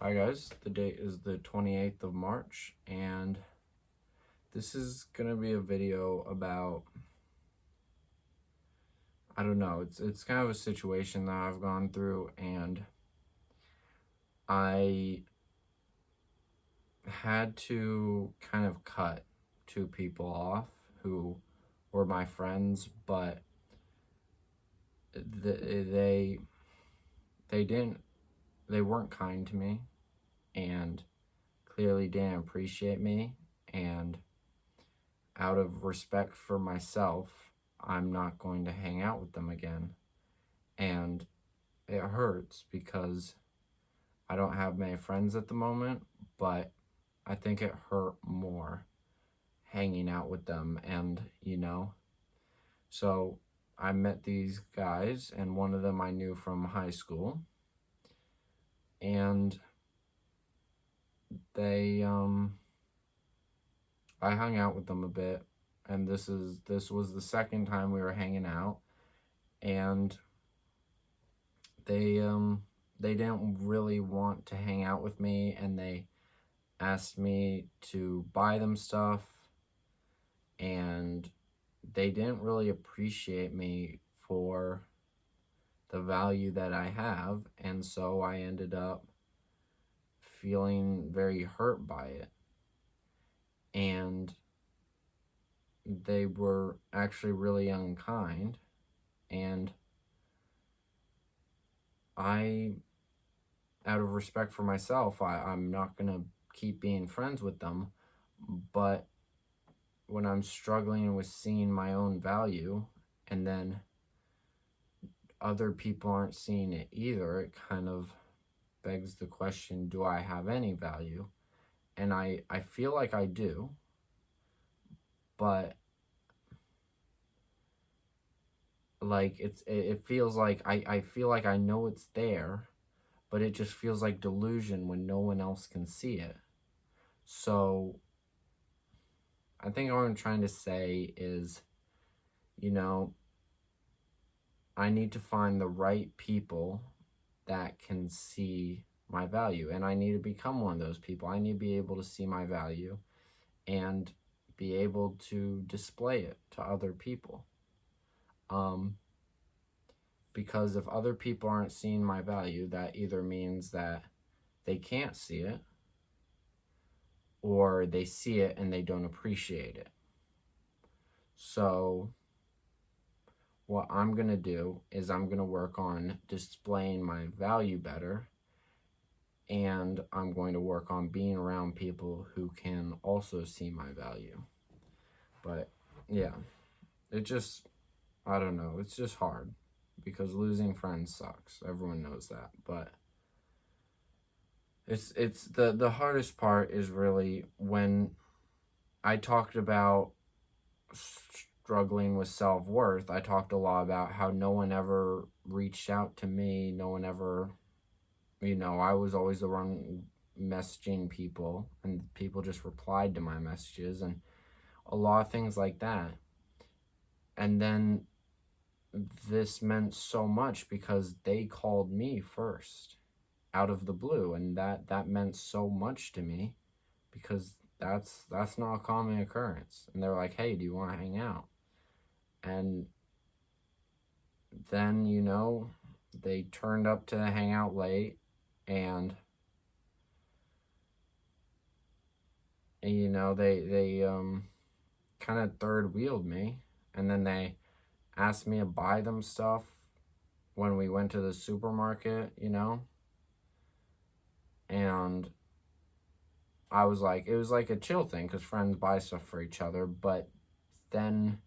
Hi guys, the date is the 28th of March, and this is gonna be a video about, I don't know, it's kind of a situation that I've gone through, and I had to kind of cut two people off who were my friends, but they didn't they weren't kind to me, and clearly didn't appreciate me, and out of respect for myself, I'm not going to hang out with them again. And it hurts because I don't have many friends at the moment, but I think it hurt more hanging out with them. So I met these guys, and one of them I knew from high school, and I hung out with them a bit, and this was the second time we were hanging out, and they didn't really want to hang out with me, and they asked me to buy them stuff, and they didn't really appreciate me for the value that I have, and so I ended up feeling very hurt by it. And they were actually really unkind, and out of respect for myself, I'm not gonna keep being friends with them. But when I'm struggling with seeing my own value, and then other people aren't seeing it either, it kind of begs the question, do I have any value? And I feel like I do, but like it feels like I feel like I know it's there, but it just feels like delusion when no one else can see it. So I think what I'm trying to say is, I need to find the right people that can see my value, and I need to become one of those people. I need to be able to see my value and be able to display it to other people. Because if other people aren't seeing my value, that either means that they can't see it, or they see it and they don't appreciate it. So what I'm going to do is I'm going to work on displaying my value better, and I'm going to work on being around people who can also see my value. But yeah, I don't know, it's just hard because losing friends sucks. Everyone knows that. But it's the hardest part is really when I talked about struggling with self-worth. I talked a lot about how no one ever reached out to me. No one ever, I was always the one messaging people, and people just replied to my messages, and a lot of things like that. And then this meant so much because they called me first out of the blue, and that meant so much to me because that's not a common occurrence. And they're like, hey, do you want to hang out? And then, they turned up to hang out late, and they kind of third wheeled me, and then they asked me to buy them stuff when we went to the supermarket, and I was like, it was like a chill thing because friends buy stuff for each other, but then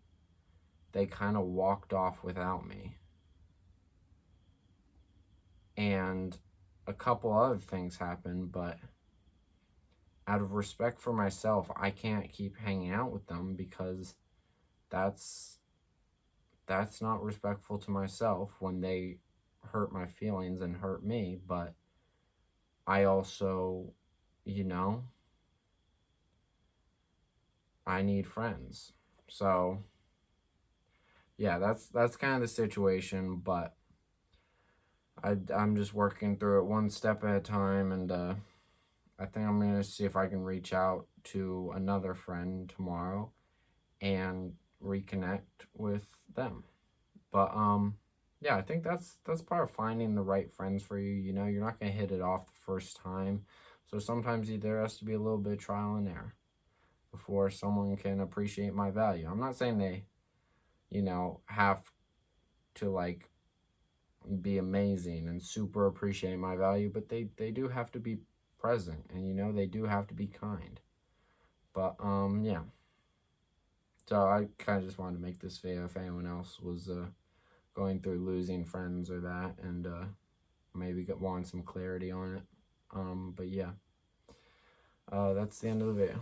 they kind of walked off without me. And a couple other things happened, but out of respect for myself, I can't keep hanging out with them because that's not respectful to myself when they hurt my feelings and hurt me. But I also, I need friends. So yeah, that's kind of the situation. But I'm just working through it one step at a time, and I think I'm gonna see if I can reach out to another friend tomorrow and reconnect with them. But yeah, I think that's part of finding the right friends for you. You know, you're not gonna hit it off the first time. So sometimes there has to be a little bit of trial and error before someone can appreciate my value. I'm not saying they, have to like be amazing and super appreciate my value, but they do have to be present, and they do have to be kind. But yeah. So I kind of just wanted to make this video if anyone else was going through losing friends or that, and maybe want some clarity on it. But yeah, that's the end of the video.